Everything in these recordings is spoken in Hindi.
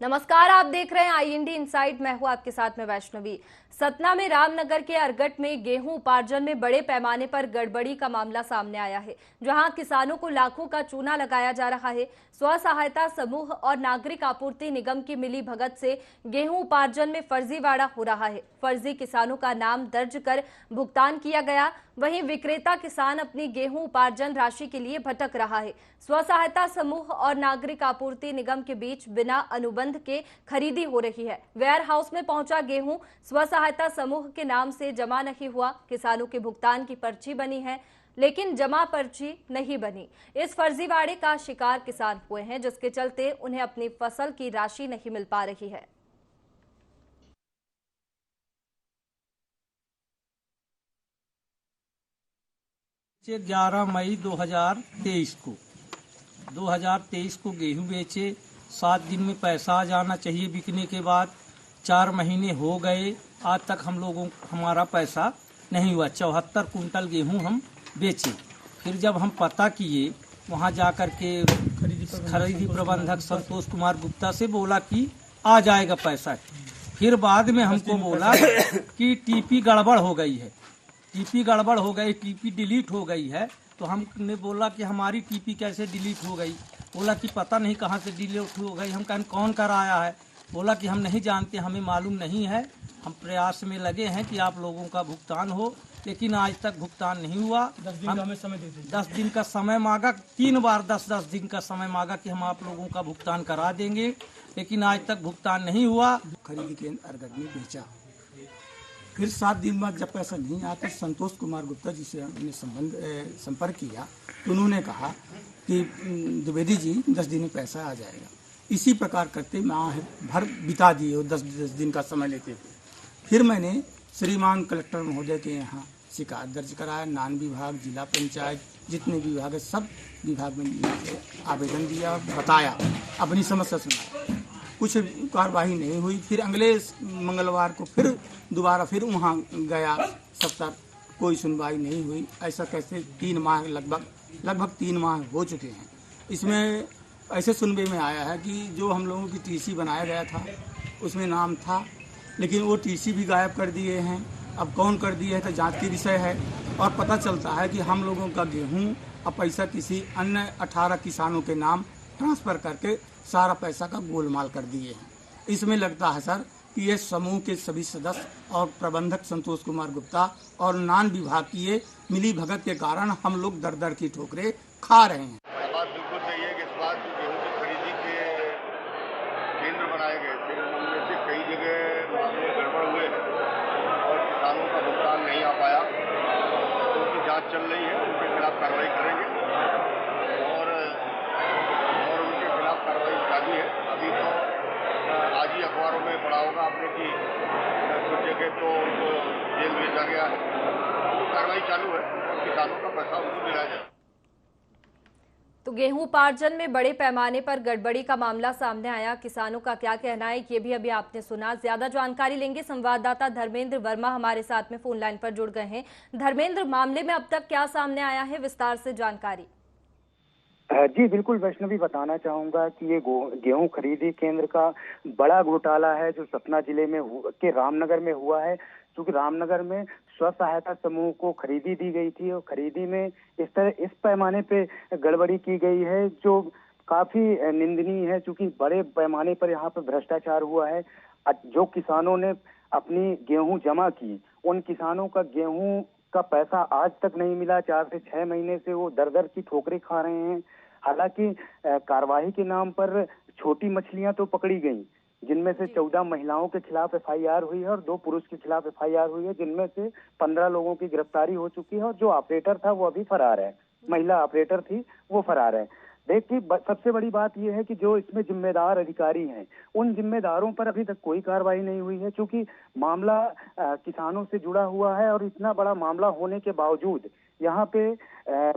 नमस्कार, आप देख रहे हैं आईएनडी इनसाइट। मैं हूं आपके साथ में वैष्णवी। सतना में रामनगर के अरगट में गेहूं उपार्जन में बड़े पैमाने पर गड़बड़ी का मामला सामने आया है, जहां किसानों को लाखों का चूना लगाया जा रहा है। स्व सहायता समूह और नागरिक आपूर्ति निगम की मिली भगत से गेहूं उपार्जन में फर्जीवाड़ा हो रहा है। फर्जी किसानों का नाम दर्ज कर भुगतान किया गया, वहीं विक्रेता किसान अपनी गेहूं उपार्जन राशि के लिए भटक रहा है। स्व सहायता समूह और नागरिक आपूर्ति निगम के बीच बिना अनुबंध के खरीदी हो रही है। वेयर हाउस में पहुंचा गेहूं स्व सहायता समूह के नाम से जमा नहीं हुआ। किसानों के भुगतान की पर्ची बनी है, लेकिन जमा पर्ची नहीं बनी। इस फर्जीवाड़े का शिकार किसान हुए हैं, जिसके चलते उन्हें अपनी फसल की राशि नहीं मिल पा रही है। 11 मई 2023 को गेहूं बेचे। 7 दिन में पैसा आ जाना चाहिए बिकने के बाद। 4 महीने हो गए, आज तक हमारा पैसा नहीं हुआ। 74 कुंटल गेहूं हम बेचे। फिर जब हम पता किए, वहां जाकर के खरीदी प्रबंधक संतोष कुमार गुप्ता से बोला कि आ जाएगा पैसा। फिर बाद में हमको बोला कि टीपी गड़बड़ हो गई है, टीपी डिलीट हो गई है। तो हमने बोला कि हमारी टीपी कैसे डिलीट हो गई। बोला कि पता नहीं कहाँ से डिलीट हो गई। हम कहें कौन कराया है। बोला कि हम नहीं जानते, हमें मालूम नहीं है। हम प्रयास में लगे हैं कि आप लोगों का भुगतान हो, लेकिन आज तक भुगतान नहीं हुआ। 10 दिन का हमें समय देते। 10 दिन का समय मांगा, 3 बार 10 दिन का समय मांगा कि हम आप लोगों का भुगतान करा देंगे, लेकिन आज तक भुगतान नहीं हुआ। खरीदी के अरगट में बेचा। फिर 7 दिन बाद जब पैसा नहीं आया तो संतोष कुमार गुप्ता जी से हमने संपर्क किया, तो उन्होंने कहा कि द्विवेदी जी 10 दिन में पैसा आ जाएगा। इसी प्रकार करते माह भर बिता दिए और 10 दिन का समय लेते थे। फिर मैंने श्रीमान कलेक्टर महोदय के यहाँ शिकायत दर्ज कराया। नान विभाग, जिला पंचायत, जितने विभाग है सब विभाग में आवेदन दिया, बताया, अपनी समस्या सुनाई। कुछ कार्रवाई नहीं हुई। फिर अगले मंगलवार को फिर दोबारा वहाँ गया, सप्ताह कोई सुनवाई नहीं हुई। ऐसा कैसे 3 माह लगभग 3 माह हो चुके हैं। इसमें ऐसे सुनने में आया है कि जो हम लोगों की टीसी बनाया गया था उसमें नाम था, लेकिन वो टीसी भी गायब कर दिए हैं। अब कौन कर दिए है तो जांच की विषय है। और पता चलता है कि हम लोगों का गेहूं अब पैसा किसी अन्य 18 किसानों के नाम ट्रांसफ़र करके सारा पैसा का गोलमाल कर दिए हैं। इसमें लगता है सर कि ये समूह के सभी सदस्य और प्रबंधक संतोष कुमार गुप्ता और नान विभाग की ये मिली भगत के कारण हम लोग दर दर की ठोकरें खा रहे हैं। बात बिल्कुल सही है कि इस बार जो गेहूं की खरीदी के केंद्र बनाए गए थे उनमें से कई जगह मामले गड़बड़ हुए और किसानों का भुगतान नहीं आ पाया। तो उनकी जांच चल रही है, उनके खिलाफ कार्रवाई करेंगे और उनके खिलाफ कार्रवाई जारी है। अभी तो आज ही अखबारों में पढ़ा होगा आपने कि कुछ जगह तो उनको जेल भेजा गया है। तो कार्रवाई चालू है और किसानों का पैसा उनको दिलाया जाए। तो गेहूं उपार्जन में बड़े पैमाने पर गड़बड़ी का मामला सामने आया। किसानों का क्या कहना है ये भी अभी आपने सुना। ज्यादा जानकारी लेंगे, संवाददाता धर्मेंद्र वर्मा हमारे साथ में फोन लाइन पर जुड़ गए हैं। धर्मेंद्र, मामले में अब तक क्या सामने आया है, विस्तार से जानकारी। जी बिल्कुल वैष्णवी, बताना चाहूंगा कि ये गेहूं खरीदी केंद्र का बड़ा घोटाला है जो सतना जिले में के रामनगर में हुआ है। क्योंकि रामनगर में स्व सहायता समूह को खरीदी दी गई थी और खरीदी में इस पैमाने पे गड़बड़ी की गई है जो काफी निंदनीय है। क्योंकि बड़े पैमाने पर यहाँ पे भ्रष्टाचार हुआ है। जो किसानों ने अपनी गेहूं जमा की, उन किसानों का गेहूं का पैसा आज तक नहीं मिला। 4 से 6 महीने से वो दर दर की ठोकरें खा रहे हैं। हालांकि कार्रवाई के नाम पर छोटी मछलियां तो पकड़ी गई, जिनमें से 14 महिलाओं के खिलाफ एफआईआर हुई है और 2 पुरुष के खिलाफ एफआईआर हुई है, जिनमें से 15 लोगों की गिरफ्तारी हो चुकी है और जो ऑपरेटर था वो अभी फरार है। महिला ऑपरेटर थी, वो फरार है। देखिए, सबसे बड़ी बात यह है कि जो इसमें जिम्मेदार अधिकारी हैं, उन जिम्मेदारों पर अभी तक कोई कार्रवाई नहीं हुई है। क्योंकि मामला किसानों से जुड़ा हुआ है और इतना बड़ा मामला होने के बावजूद यहाँ पे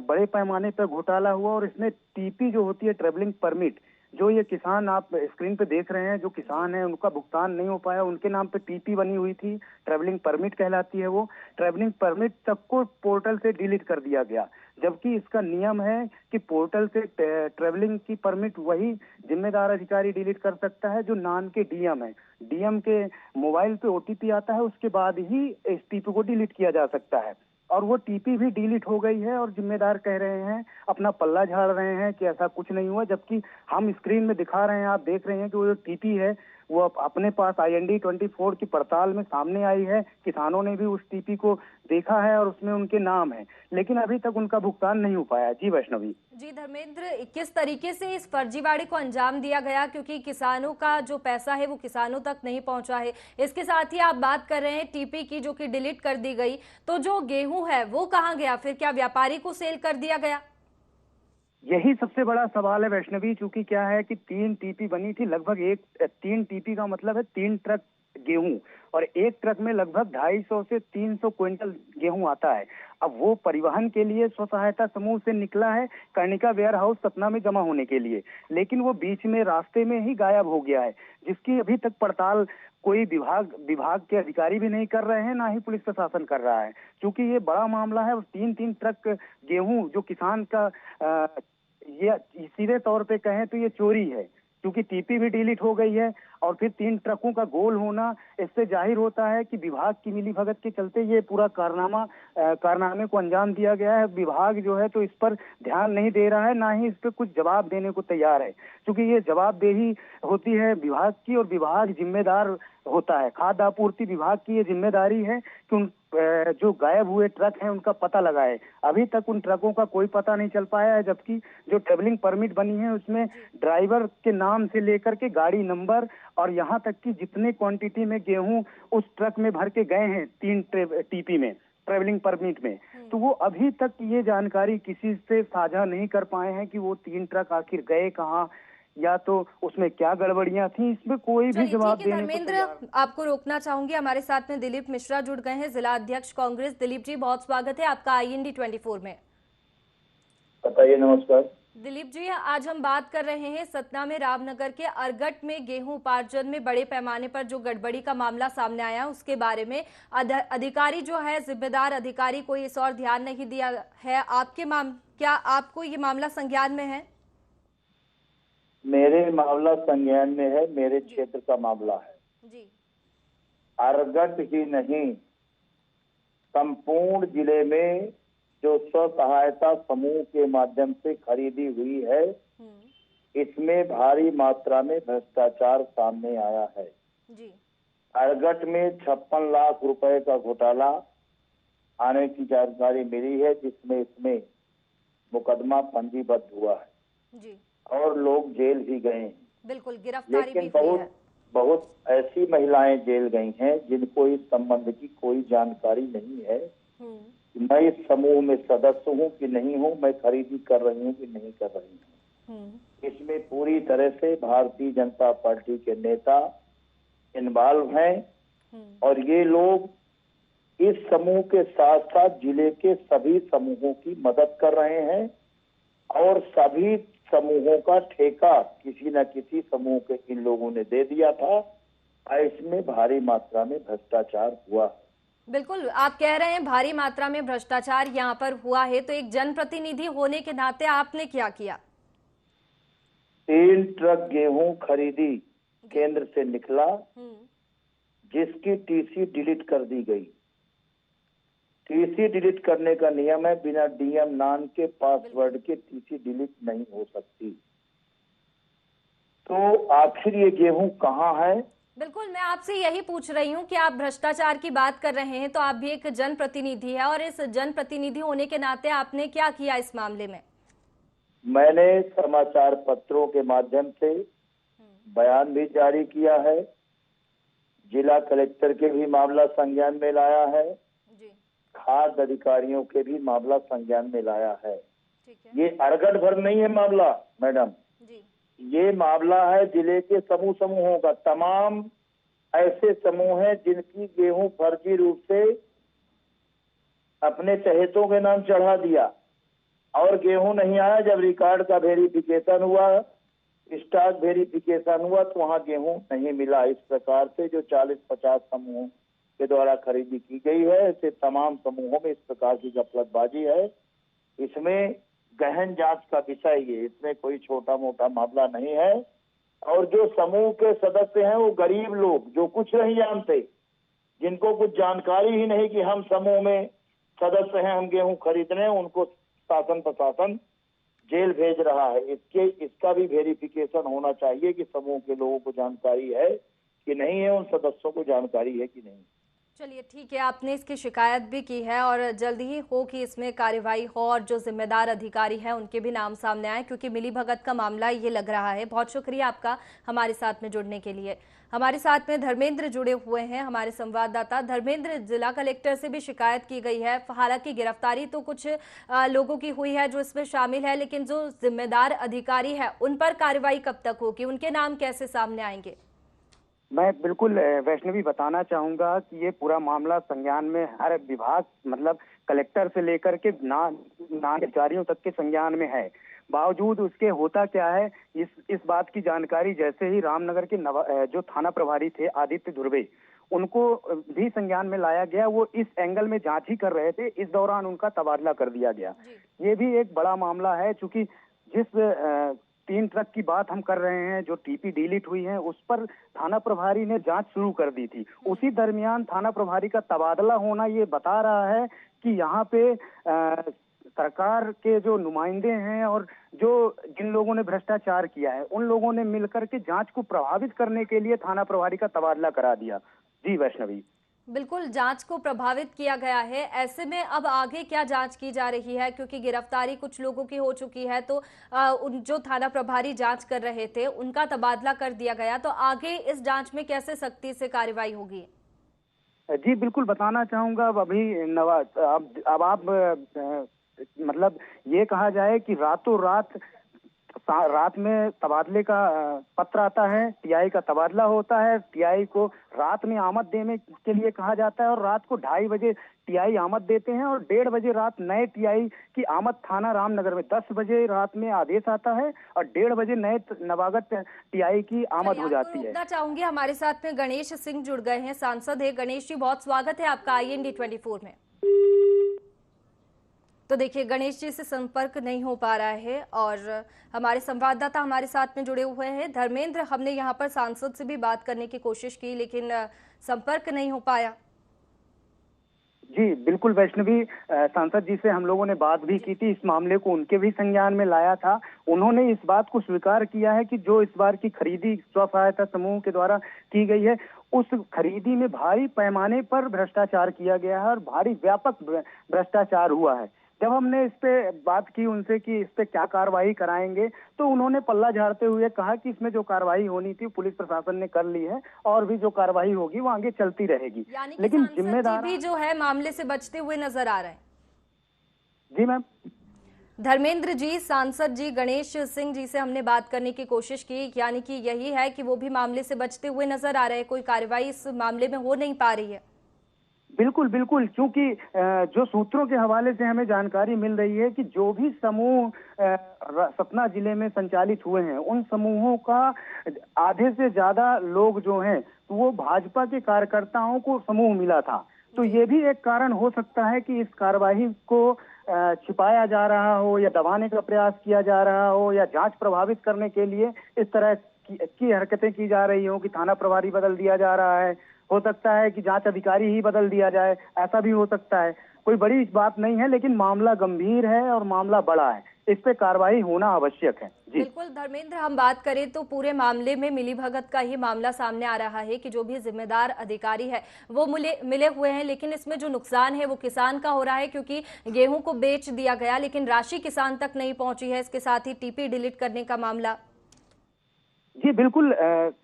बड़े पैमाने पर घोटाला हुआ। और इसमें टीपी जो होती है, ट्रेवलिंग परमिट, जो ये किसान आप स्क्रीन पे देख रहे हैं, जो किसान है उनका भुगतान नहीं हो पाया, उनके नाम पे टीपी बनी हुई थी, ट्रेवलिंग परमिट कहलाती है वो। ट्रेवलिंग परमिट तक को पोर्टल से डिलीट कर दिया गया। जबकि इसका नियम है कि पोर्टल से ट्रेवलिंग की परमिट वही जिम्मेदार अधिकारी डिलीट कर सकता है जो नान के डीएम है। डीएम के मोबाइल पे ओटीपी आता है, उसके बाद ही इस टीपी को डिलीट किया जा सकता है। और वो टीपी भी डिलीट हो गई है और जिम्मेदार कह रहे हैं, अपना पल्ला झाड़ रहे हैं कि ऐसा कुछ नहीं हुआ, जबकि हम स्क्रीन में दिखा रहे हैं, आप देख रहे हैं कि वो जो टीपी है वो अपने पास IND 24 की पड़ताल में सामने आई है। किसानों ने भी उस टीपी को देखा है और उसमें उनके नाम है, लेकिन अभी तक उनका भुगतान नहीं हो पाया। जी वैष्णवी। जी धर्मेंद्र, किस तरीके से इस फर्जीवाड़े को अंजाम दिया गया, क्योंकि किसानों का जो पैसा है वो किसानों तक नहीं पहुंचा है। इसके साथ ही आप बात कर रहे हैं टीपी की जो कि डिलीट कर दी गई, तो जो गेहूं है वो कहां गया? फिर क्या व्यापारी को सेल कर दिया गया? यही सबसे बड़ा सवाल है वैष्णवी, चूंकि क्या है कि 3 टीपी बनी थी, लगभग 3 टीपी का मतलब है 3 ट्रक गेहूं, और एक ट्रक में लगभग 250 से 300 क्विंटल गेहूं आता है। अब वो परिवहन के लिए स्व सहायता समूह से निकला है कर्णिका वेयर हाउस सतना में जमा होने के लिए, लेकिन वो बीच में रास्ते में ही गायब हो गया है, जिसकी अभी तक पड़ताल कोई विभाग के अधिकारी भी नहीं कर रहे हैं, ना ही पुलिस प्रशासन कर रहा है। क्योंकि ये बड़ा मामला है और 3-3 ट्रक गेहूं जो किसान का ये सीधे तौर पे कहें तो ये चोरी है, क्योंकि टीपी भी डिलीट हो गई है और फिर 3 ट्रकों का गोल होना, इससे जाहिर होता है कि विभाग की मिलीभगत के चलते ये पूरा कारनामे को अंजाम दिया गया है। विभाग जो है तो इस पर ध्यान नहीं दे रहा है, ना ही इस पर कुछ जवाब देने को तैयार है, क्योंकि ये जवाबदेही होती है विभाग की और विभाग जिम्मेदार होता है। खाद्य आपूर्ति विभाग की ये जिम्मेदारी है कि उन जो गायब हुए ट्रक हैं उनका पता लगाए। अभी तक उन ट्रकों का कोई पता नहीं चल पाया है, जबकि जो ट्रेवलिंग परमिट बनी है उसमें ड्राइवर के नाम से लेकर के गाड़ी नंबर और यहाँ तक कि जितने क्वांटिटी में गेहूं उस ट्रक में भर के गए हैं 3 टीपी में ट्रेवलिंग परमिट में, तो वो अभी तक ये जानकारी किसी से साझा नहीं कर पाए हैं कि वो 3 ट्रक आखिर गए कहाँ या तो उसमें क्या गड़बड़ियां थी। इसमें कोई भी जवाब देने को धर्मेंद्र, आपको रोकना चाहूंगी, हमारे साथ में दिलीप मिश्रा जुड़ गए हैं, जिला अध्यक्ष कांग्रेस। दिलीप जी, बहुत स्वागत है आपका IND 24 में। बताइए। नमस्कार दिलीप जी, आज हम बात कर रहे हैं सतना में रामनगर के अरगट में गेहूं उपार्जन में बड़े पैमाने पर जो गड़बड़ी का मामला सामने आया उसके बारे में। अधिकारी जो है, जिम्मेदार अधिकारी, कोई इस और ध्यान नहीं दिया है। क्या आपको ये मामला संज्ञान में है? मेरे मामला संज्ञान में है, मेरे क्षेत्र का मामला है जी। अरगट ही नहीं, संपूर्ण जिले में जो स्व सहायता समूह के माध्यम से खरीदी हुई है, इसमें भारी मात्रा में भ्रष्टाचार सामने आया है जी। अरगट में 56 लाख रुपए का घोटाला आने की जानकारी मिली है, जिसमें इसमें मुकदमा पंजीबद्ध हुआ है जी। और लोग जेल भी गए हैं। बिल्कुल, गिरफ्तारी भी लेकिन हुई है। बहुत ऐसी महिलाएं जेल गई हैं जिनको इस संबंध की कोई जानकारी नहीं है कि मैं इस समूह में सदस्य हूं कि नहीं हूं, मैं खरीदी कर रही हूं कि नहीं कर रही हूं। इसमें पूरी तरह से भारतीय जनता पार्टी के नेता इन्वॉल्व हैं और ये लोग इस समूह के साथ साथ जिले के सभी समूहों की मदद कर रहे हैं और सभी समूहों का ठेका किसी न किसी समूह के इन लोगों ने दे दिया था। इसमें भारी मात्रा में भ्रष्टाचार हुआ। बिल्कुल, आप कह रहे हैं भारी मात्रा में भ्रष्टाचार यहाँ पर हुआ है, तो एक जनप्रतिनिधि होने के नाते आपने क्या किया? 3 ट्रक गेहूं खरीदी केंद्र से निकला, जिसकी टीसी डिलीट कर दी गई। टीसी डिलीट करने का नियम है, बिना डीएम नान के पासवर्ड के टीसी डिलीट नहीं हो सकती। तो आखिर ये गेहूं कहाँ है? बिल्कुल, मैं आपसे यही पूछ रही हूँ कि आप भ्रष्टाचार की बात कर रहे हैं, तो आप भी एक जनप्रतिनिधि है और इस जनप्रतिनिधि होने के नाते आपने क्या किया इस मामले में? मैंने समाचार पत्रों के माध्यम से बयान भी जारी किया है, जिला कलेक्टर के भी मामला संज्ञान में लाया है, खाद्य अधिकारियों के भी मामला संज्ञान में लाया है। ये अरगट भर नहीं है मामला मैडम जी। ये मामला है जिले के समूहों का। तमाम ऐसे समूह हैं जिनकी गेहूं फर्जी रूप से अपने चहेतों के नाम चढ़ा दिया और गेहूं नहीं आया। जब रिकॉर्ड का वेरिफिकेशन हुआ, स्टॉक वेरिफिकेशन हुआ, तो वहां गेहूं नहीं मिला। इस प्रकार से जो 40-50 समूहों के द्वारा खरीदी की गई है, ऐसे तमाम समूहों में इस प्रकार की गफलतबाजी है इसमें गहन जांच का विषय ये, इसमें कोई छोटा मोटा मामला नहीं है। और जो समूह के सदस्य हैं वो गरीब लोग जो कुछ नहीं जानते, जिनको कुछ जानकारी ही नहीं कि हम समूह में सदस्य हैं, हम गेहूं खरीदने, उनको शासन प्रशासन जेल भेज रहा है। इसका भी वेरिफिकेशन होना चाहिए कि समूह के लोगों को जानकारी है कि नहीं है, उन सदस्यों को जानकारी है कि नहीं। चलिए ठीक है, आपने इसकी शिकायत भी की है और जल्द ही हो कि इसमें कार्यवाही हो और जो जिम्मेदार अधिकारी हैं उनके भी नाम सामने आए, क्योंकि मिलीभगत का मामला ये लग रहा है। बहुत शुक्रिया आपका हमारे साथ में जुड़ने के लिए। हमारे साथ में धर्मेंद्र जुड़े हुए हैं, हमारे संवाददाता। धर्मेंद्र, जिला कलेक्टर से भी शिकायत की गई है, हालांकि गिरफ्तारी तो कुछ लोगों की हुई है जो इसमें शामिल है, लेकिन जो जिम्मेदार अधिकारी है उन पर कार्रवाई कब तक होगी, उनके नाम कैसे सामने आएंगे? मैं बिल्कुल वैष्णवी बताना चाहूंगा कि ये पूरा मामला संज्ञान में हर विभाग, मतलब कलेक्टर से लेकर के अधिकारियों तक के संज्ञान में है। बावजूद उसके होता क्या है, इस बात की जानकारी जैसे ही रामनगर के जो थाना प्रभारी थे आदित्य धुर्वे, उनको भी संज्ञान में लाया गया। वो इस एंगल में जांच ही कर रहे थे, इस दौरान उनका तबादला कर दिया गया। ये भी एक बड़ा मामला है, चूंकि जिस 3 ट्रक की बात हम कर रहे हैं जो टीपी डिलीट हुई है, उस पर थाना प्रभारी ने जांच शुरू कर दी थी। उसी दरमियान थाना प्रभारी का तबादला होना ये बता रहा है कि यहाँ पे सरकार के जो नुमाइंदे हैं और जो जिन लोगों ने भ्रष्टाचार किया है उन लोगों ने मिलकर के जांच को प्रभावित करने के लिए थाना प्रभारी का तबादला करा दिया। जी वैष्णवी, बिल्कुल, जांच को प्रभावित किया गया है। ऐसे में अब आगे क्या जांच की जा रही है, क्योंकि गिरफ्तारी कुछ लोगों की हो चुकी है, तो उन जो थाना प्रभारी जांच कर रहे थे उनका तबादला कर दिया गया, तो आगे इस जांच में कैसे सख्ती से कार्रवाई होगी? जी बिल्कुल बताना चाहूंगा। अब आप मतलब ये कहा जाए कि रातों रात में तबादले का पत्र आता है, टीआई का तबादला होता है, टीआई को रात में आमद देने के लिए कहा जाता है और रात को 2:30 बजे टीआई आमद देते हैं और 1:30 बजे रात नए टीआई की आमद थाना रामनगर में 10 बजे रात में आदेश आता है और 1:30 बजे नए नवागत टीआई की आमद हो जाती है। रुकना चाहूंगी, हमारे साथ में गणेश सिंह जुड़ गए हैं, सांसद है। गणेश जी, बहुत स्वागत है आपका IND 24 में। तो देखिए, गणेश जी से संपर्क नहीं हो पा रहा है और हमारे संवाददाता हमारे साथ में जुड़े हुए हैं। धर्मेंद्र, हमने यहाँ पर सांसद से भी बात करने की कोशिश की लेकिन संपर्क नहीं हो पाया। जी बिल्कुल वैष्णवी, सांसद जी से हम लोगों ने बात भी की थी, इस मामले को उनके भी संज्ञान में लाया था। उन्होंने इस बात को स्वीकार किया है कि जो इस बार की खरीदी स्व सहायता समूह के द्वारा की गई है, उस खरीदी में भारी पैमाने पर भ्रष्टाचार किया गया है और भारी व्यापक भ्रष्टाचार हुआ है। जब हमने इस पे बात की उनसे कि इस पे क्या कार्रवाई कराएंगे, तो उन्होंने पल्ला झाड़ते हुए कहा कि इसमें जो कार्रवाई होनी थी पुलिस प्रशासन ने कर ली है और भी जो कार्रवाई होगी वो आगे चलती रहेगी। लेकिन जिम्मेदार भी जो है मामले से बचते हुए नजर आ रहे हैं। जी मैम। धर्मेंद्र जी, सांसद जी गणेश सिंह जी से हमने बात करने की कोशिश की, यानी कि यही है कि वो भी मामले से बचते हुए नजर आ रहे हैं, कोई कार्रवाई इस मामले में हो नहीं पा रही है। बिल्कुल बिल्कुल, क्योंकि जो सूत्रों के हवाले से हमें जानकारी मिल रही है कि जो भी समूह सतना जिले में संचालित हुए हैं उन समूहों का आधे से ज्यादा लोग जो हैं तो वो भाजपा के कार्यकर्ताओं को समूह मिला था। तो ये भी एक कारण हो सकता है कि इस कार्यवाही को छिपाया जा रहा हो या दबाने का प्रयास किया जा रहा हो या जांच प्रभावित करने के लिए इस तरह की हरकतें की जा रही हो कि थाना प्रभारी बदल दिया जा रहा है। हो सकता है कि जांच अधिकारी ही बदल दिया जाए, ऐसा भी हो सकता है। कोई बड़ी बात नहीं है, लेकिन मामला गंभीर है और मामला बड़ा है, इस पे कार्रवाई होना आवश्यक है। जी बिल्कुल धर्मेंद्र, हम बात करें तो पूरे मामले में मिलीभगत का ही मामला सामने आ रहा है कि जो भी जिम्मेदार अधिकारी है वो मिले हुए हैं, लेकिन इसमें जो नुकसान है वो किसान का हो रहा है, क्योंकि गेहूं को बेच दिया गया लेकिन राशि किसान तक नहीं पहुंची है। इसके साथ ही टीपी डिलीट करने का मामला। जी बिल्कुल,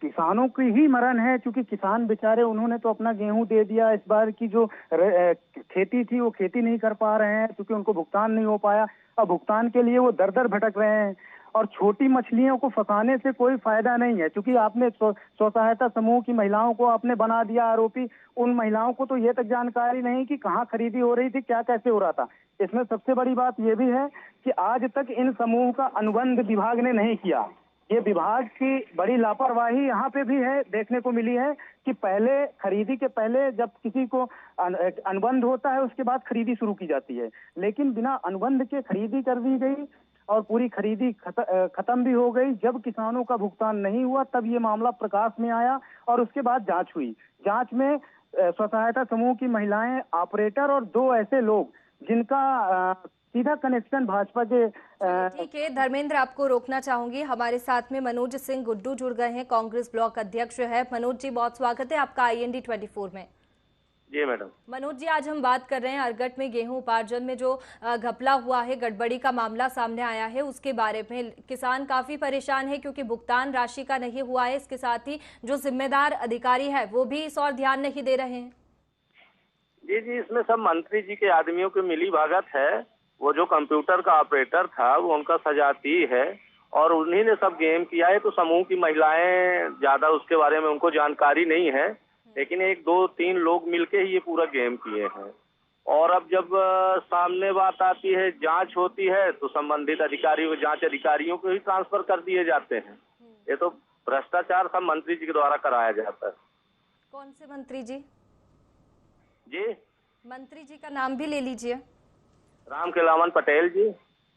किसानों की ही मरण है, क्योंकि किसान बेचारे उन्होंने तो अपना गेहूं दे दिया। इस बार की जो खेती थी वो खेती नहीं कर पा रहे हैं क्योंकि उनको भुगतान नहीं हो पाया और भुगतान के लिए वो दर दर भटक रहे हैं। और छोटी मछलियों को फंसाने से कोई फायदा नहीं है, क्योंकि आपने स्व सहायता समूह की महिलाओं को आपने बना दिया आरोपी। उन महिलाओं को तो ये तक जानकारी नहीं कि कहाँ खरीदी हो रही थी, क्या कैसे हो रहा था। इसमें सबसे बड़ी बात ये भी है कि आज तक इन समूह का अनुबंध विभाग ने नहीं किया। ये विभाग की बड़ी लापरवाही यहाँ पे भी है, देखने को मिली है कि पहले खरीदी के पहले जब किसी को अनुबंध होता है उसके बाद खरीदी शुरू की जाती है, लेकिन बिना अनुबंध के खरीदी कर दी गई और पूरी खरीदी खत्म भी हो गई। जब किसानों का भुगतान नहीं हुआ तब ये मामला प्रकाश में आया और उसके बाद जांच हुई। जांच में स्व सहायता समूह की महिलाएं, ऑपरेटर और 2 ऐसे लोग जिनका सीधा कनेक्शन भाजपा के ठीक है धर्मेंद्र, आपको रोकना चाहूंगी। हमारे साथ में मनोज सिंह गुड्डू जुड़ गए हैं, कांग्रेस ब्लॉक अध्यक्ष है। मनोज जी, बहुत स्वागत है आपका IND 24 में। जी मैडम। मनोज जी, आज हम बात कर रहे हैं अरगट में गेहूं उपार्जन में जो घपला हुआ है, गड़बड़ी का मामला सामने आया है, उसके बारे में किसान काफी परेशान है क्योंकि भुगतान राशि का नहीं हुआ है। इसके साथ ही जो जिम्मेदार अधिकारी है वो भी इस और ध्यान नहीं दे रहे हैं। जी, इसमें सब मंत्री जी के आदमियों की मिली भगत है। वो जो कंप्यूटर का ऑपरेटर था वो उनका सजाती है और उन्हीं ने सब गेम किया है। तो समूह की महिलाएं ज्यादा उसके बारे में उनको जानकारी नहीं है, लेकिन 1, 2, 3 लोग मिलके ही ये पूरा गेम किए हैं। और अब जब सामने बात आती है, जांच होती है, तो संबंधित अधिकारियों, जांच अधिकारियों को ही ट्रांसफर कर दिए जाते हैं। ये तो भ्रष्टाचार सब मंत्री जी के द्वारा कराया जाता है। कौन से मंत्री जी? जी, मंत्री जी का नाम भी ले लीजिए। रामखेलावन पटेल जी।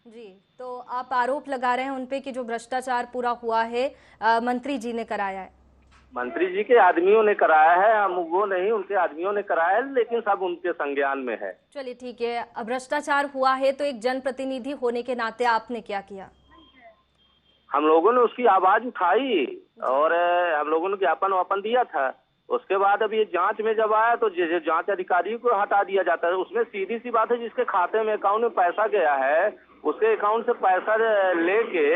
जी, तो आप आरोप लगा रहे हैं उनपे कि जो भ्रष्टाचार पूरा हुआ है मंत्री जी ने कराया है। मंत्री जी के आदमियों ने कराया है, हम वो नहीं, उनके आदमियों ने कराया है, लेकिन सब उनके संज्ञान में है। चलिए ठीक है, अब भ्रष्टाचार हुआ है तो एक जनप्रतिनिधि होने के नाते आपने क्या किया? हम लोगों ने उसकी आवाज उठाई और हम लोगों ने ज्ञापन वापन दिया था। उसके बाद अब ये जांच में जब आया तो जांच अधिकारी को हटा दिया जाता है। उसमें सीधी सी बात है, जिसके खाते में, अकाउंट में पैसा गया है, उसके अकाउंट से पैसा लेके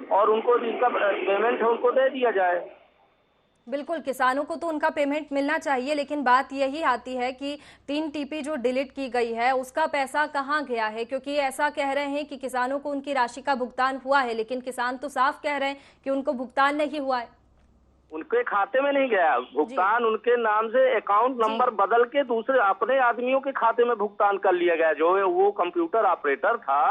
और उनको जिसका पेमेंट है उनको दे दिया जाए। बिल्कुल, किसानों को तो उनका पेमेंट मिलना चाहिए, लेकिन बात यही आती है कि 3 TP जो डिलीट की गई है उसका पैसा कहाँ गया है? क्योंकि ऐसा कह रहे हैं कि किसानों को उनकी राशि का भुगतान हुआ है, लेकिन किसान तो साफ कह रहे हैं कि उनको भुगतान नहीं हुआ है। उनके खाते में नहीं गया भुगतान, उनके नाम से अकाउंट नंबर बदल के दूसरे अपने आदमियों के खाते में भुगतान कर लिया गया। जो वो कंप्यूटर ऑपरेटर था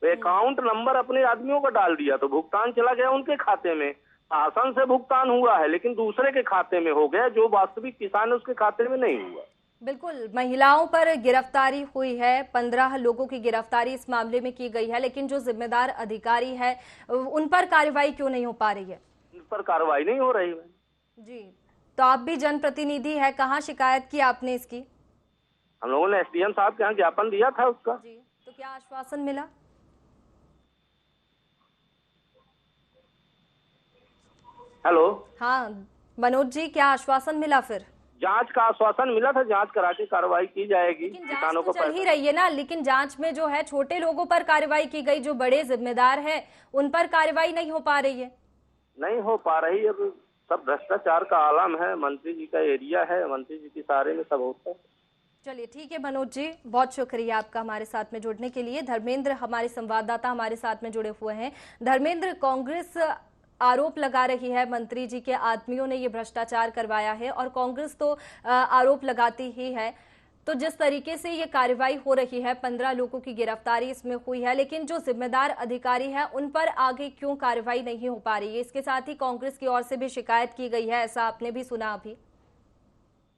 अकाउंट नंबर अपने आदमियों का डाल दिया तो भुगतान चला गया उनके खाते में। शासन से भुगतान हुआ है लेकिन दूसरे के खाते में हो गया, जो वास्तविक किसान है उसके खाते में नहीं हुआ। बिल्कुल, महिलाओं पर गिरफ्तारी हुई है, 15 लोगों की गिरफ्तारी इस मामले में की गई है, लेकिन जो जिम्मेदार अधिकारी है उन पर कार्रवाई क्यों नहीं हो पा रही है? उन पर कार्रवाई नहीं हो रही है। जी, तो आप भी जनप्रतिनिधि है, कहाँ शिकायत की आपने इसकी? हम लोगों ने SDM साहब के यहाँ ज्ञापन दिया था उसका। जी, तो क्या आश्वासन मिला? हेलो, हाँ मनोज जी, क्या आश्वासन मिला? फिर जांच का आश्वासन मिला था, जांच करा के कार्रवाई की जाएगी। लेकिन जांच तो चल ही रही है ना, लेकिन जांच में जो है छोटे लोगों पर कार्रवाई की गई, जो बड़े जिम्मेदार हैं उन पर कार्रवाई नहीं हो पा रही है। नहीं हो पा रही, अब सब भ्रष्टाचार का आलम है, मंत्री जी का एरिया है, मंत्री जी के सारे में सब होता है। चलिए ठीक है मनोज जी, बहुत शुक्रिया आपका हमारे साथ में जुड़ने के लिए। धर्मेंद्र हमारे संवाददाता हमारे साथ में जुड़े हुए हैं। धर्मेंद्र, कांग्रेस आरोप लगा रही है मंत्री जी के आदमियों ने ये भ्रष्टाचार करवाया है और कांग्रेस तो आरोप लगाती ही है। तो जिस तरीके से ये कार्रवाई हो रही है, 15 लोगों की गिरफ्तारी इसमें हुई है, लेकिन जो जिम्मेदार अधिकारी है उन पर आगे क्यों कार्रवाई नहीं हो पा रही है? इसके साथ ही कांग्रेस की ओर से भी शिकायत की गई है, ऐसा आपने भी सुना अभी।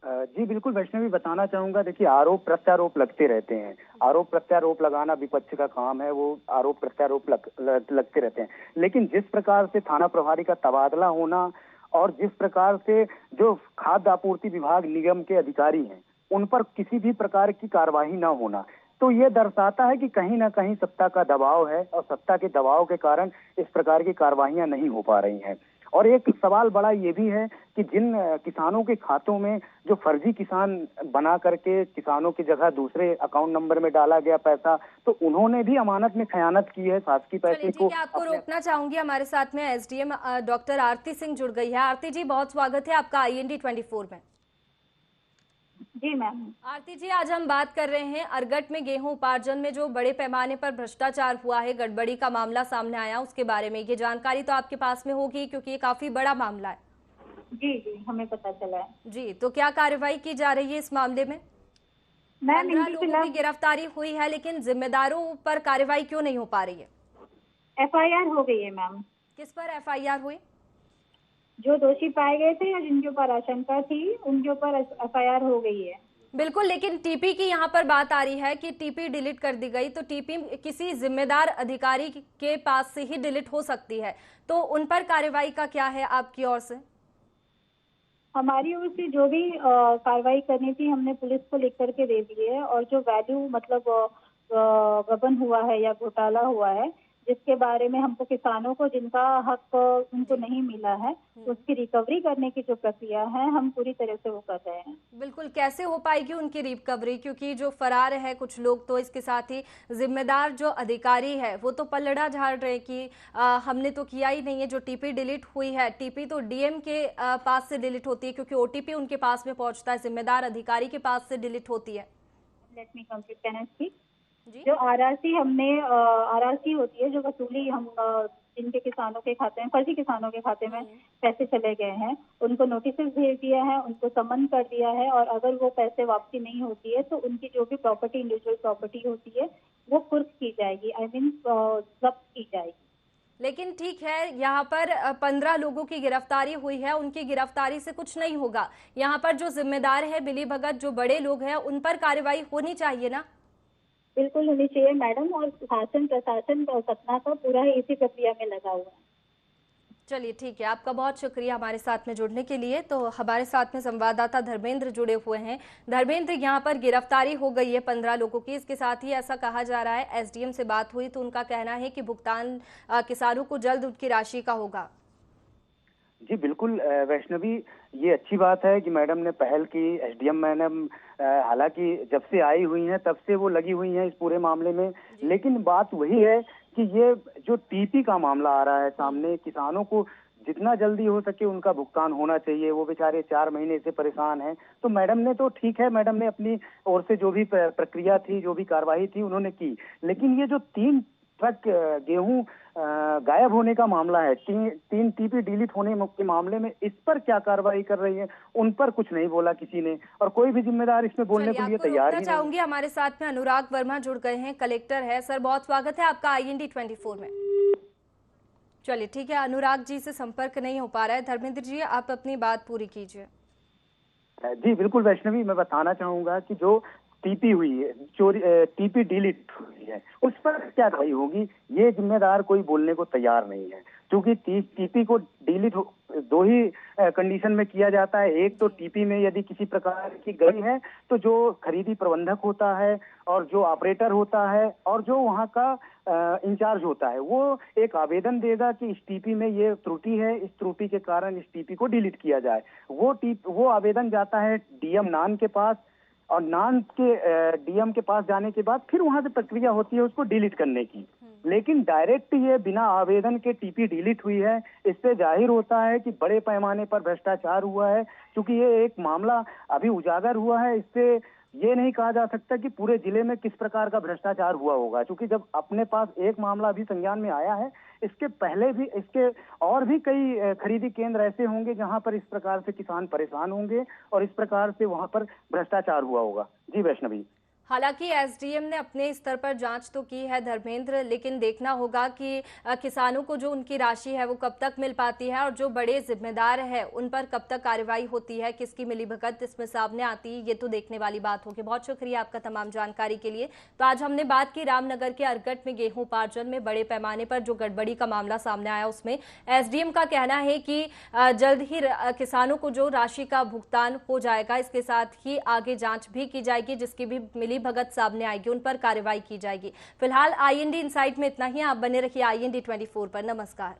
जी बिल्कुल वैष्णवी, बताना चाहूंगा, देखिए आरोप प्रत्यारोप लगते रहते हैं। आरोप प्रत्यारोप लगाना विपक्ष का काम है, वो आरोप प्रत्यारोप लगते रहते हैं। लेकिन जिस प्रकार से थाना प्रभारी का तबादला होना और जिस प्रकार से जो खाद्य आपूर्ति विभाग निगम के अधिकारी हैं उन पर किसी भी प्रकार की कार्रवाई न होना, तो ये दर्शाता है कि कहीं ना कहीं सत्ता का दबाव है और सत्ता के दबाव के कारण इस प्रकार की कार्रवाइयां नहीं हो पा रही हैं। और एक सवाल बड़ा ये भी है कि जिन किसानों के खातों में जो फर्जी किसान बना करके किसानों की जगह दूसरे अकाउंट नंबर में डाला गया पैसा, तो उन्होंने भी अमानत में खयानत की है, शासकीय पैसे को। आपको रोकना चाहूंगी, हमारे साथ में SDM डॉक्टर आरती सिंह जुड़ गई है। आरती जी, बहुत स्वागत है आपका IND 24 में। जी मैम। आरती जी, आज हम बात कर रहे हैं अरगट में गेहूं उपार्जन में जो बड़े पैमाने पर भ्रष्टाचार हुआ है, गड़बड़ी का मामला सामने आया, उसके बारे में। ये जानकारी तो आपके पास में होगी क्योंकि ये काफी बड़ा मामला है। जी, हमें पता चला है। जी, तो क्या कार्रवाई की जा रही है इस मामले में? मैम 15 लोगों की गिरफ्तारी हुई है, लेकिन जिम्मेदारों पर कार्रवाई क्यों नहीं हो पा रही है? FIR हो गई है मैम। किस पर एफआईआर हुई? जो दोषी पाए गए थे या जिनके ऊपर आशंका थी उनके ऊपर एफआईआर हो गई है। बिल्कुल, लेकिन टीपी की यहाँ पर बात आ रही है कि टीपी डिलीट कर दी गई, तो टीपी किसी जिम्मेदार अधिकारी के पास से ही डिलीट हो सकती है, तो उन पर कार्रवाई का क्या है आपकी ओर से? हमारी ओर से जो भी कार्रवाई करनी थी हमने पुलिस को लिख करके दे दी है, और जो वैल्यू मतलब गबन हुआ है या घोटाला हुआ है जिसके बारे में हमको किसानों को जिनका हक उनको नहीं मिला है उसकी रिकवरी करने की जो प्रक्रिया है हम पूरी तरह से वो कर रहे हैं। बिल्कुल, कैसे हो पाएगी उनकी रिकवरी, क्योंकि जो फरार है कुछ लोग, तो इसके साथ ही जिम्मेदार जो अधिकारी है वो तो पलड़ा झाड़ रहे कि हमने तो किया ही नहीं है। जो टीपी डिलीट हुई है, टीपी तो डीएम के पास से डिलीट होती है क्योंकि ओटीपी उनके पास में पहुंचता है, जिम्मेदार अधिकारी के पास से डिलीट होती है। Let me complete, can I speak? जो आरआरसी हमने आरआरसी होती है जो वसूली हम जिनके किसानों के खाते में, फर्जी किसानों के खाते में पैसे चले गए हैं उनको नोटिस भेज दिया है, उनको समन कर दिया है, और अगर वो पैसे वापसी नहीं होती है तो उनकी जो भी प्रॉपर्टी, इंडिविजुअल प्रॉपर्टी होती है वो कुर्क की जाएगी, आई मीन जब्त की जाएगी। लेकिन ठीक है, यहाँ पर 15 लोगों की गिरफ्तारी हुई है, उनकी गिरफ्तारी से कुछ नहीं होगा। यहाँ पर जो जिम्मेदार है मिली भगत, जो बड़े लोग हैं, उन पर कार्रवाई होनी चाहिए ना? बिल्कुल होनी चाहिए मैडम, और शासन प्रशासन सतना का पूरा इसी प्रक्रिया में लगा हुआ है। चलिए ठीक है, आपका बहुत शुक्रिया हमारे साथ में जुड़ने के लिए। तो हमारे साथ में संवाददाता धर्मेंद्र जुड़े हुए हैं। धर्मेंद्र, यहाँ पर गिरफ्तारी हो गई है 15 लोगों की, इसके साथ ही ऐसा कहा जा रहा है एसडीएम से बात हुई तो उनका कहना है कि भुगतान किसानों को जल्द उनकी राशि का होगा। जी बिल्कुल वैष्णवी, ये अच्छी बात है कि मैडम ने पहल की। एसडीएम मैडम हालांकि जब से आई हुई हैं तब से वो लगी हुई हैं इस पूरे मामले में, लेकिन बात वही है कि ये जो टीपी का मामला आ रहा है सामने, किसानों को जितना जल्दी हो सके उनका भुगतान होना चाहिए। वो बेचारे 4 महीने से परेशान हैं। तो मैडम ने तो ठीक है, मैडम ने अपनी ओर से जो भी प्रक्रिया थी, जो भी कार्रवाई थी उन्होंने की, लेकिन ये जो 3 ट्रक गेहूं गायब होने का मामला है, 3 टीपी डिलीट होने के मामले में, इस पर क्या कार्रवाई कर रही है? उन पर कुछ नहीं बोला किसी ने, और कोई भी जिम्मेदार इसमें बोलने के लिए तैयार ही नहीं। चाहूंगी हमारे साथ में अनुराग वर्मा जुड़ गए हैं, कलेक्टर है। सर, बहुत स्वागत है आपका IND 24 में। चलिए ठीक है, अनुराग जी से संपर्क नहीं हो पा रहा है। धर्मेंद्र जी, आप अपनी बात पूरी कीजिए। जी बिल्कुल वैष्णवी, मैं बताना चाहूंगा कि जो टीपी हुई है, टीपी डिलीट हुई है, उस पर क्या कार्रवाई होगी ये जिम्मेदार कोई बोलने को तैयार नहीं है। क्योंकि टीपी को डिलीट 2 ही कंडीशन में किया जाता है। एक तो टीपी में यदि किसी प्रकार की गई है तो जो खरीदी प्रबंधक होता है और जो ऑपरेटर होता है और जो वहाँ का इंचार्ज होता है, वो एक आवेदन देगा कि इस टीपी में ये त्रुटि है, इस त्रुटि के कारण इस टीपी को डिलीट किया जाए। वो आवेदन जाता है डीएम नान के पास, और नान के डीएम के पास जाने के बाद फिर वहां से प्रक्रिया होती है उसको डिलीट करने की। लेकिन डायरेक्ट ये बिना आवेदन के टीपी डिलीट हुई है, इससे जाहिर होता है कि बड़े पैमाने पर भ्रष्टाचार हुआ है। क्योंकि ये एक मामला अभी उजागर हुआ है, इससे ये नहीं कहा जा सकता कि पूरे जिले में किस प्रकार का भ्रष्टाचार हुआ होगा। क्योंकि जब अपने पास एक मामला अभी संज्ञान में आया है, इसके पहले भी इसके और भी कई खरीदी केंद्र ऐसे होंगे जहां पर इस प्रकार से किसान परेशान होंगे और इस प्रकार से वहां पर भ्रष्टाचार हुआ होगा। जी वैष्णवी, हालांकि एसडीएम ने अपने स्तर पर जांच तो की है धर्मेंद्र, लेकिन देखना होगा कि किसानों को जो उनकी राशि है वो कब तक मिल पाती है और जो बड़े जिम्मेदार है उन पर कब तक कार्रवाई होती है, किसकी मिलीभगत इसमें सामने आती है, ये तो देखने वाली बात होगी। बहुत शुक्रिया आपका तमाम जानकारी के लिए। तो आज हमने बात की रामनगर के अरगट में गेहूं उपार्जन में बड़े पैमाने पर जो गड़बड़ी का मामला सामने आया, उसमें एसडीएम का कहना है कि जल्द ही किसानों को जो राशि का भुगतान हो जाएगा, इसके साथ ही आगे जांच भी की जाएगी, जिसकी भी मिली भगत सामने आएगी उन पर कार्रवाई की जाएगी। फिलहाल IND इनसाइट में इतना ही। आप बने रहिए IND 24 पर। नमस्कार।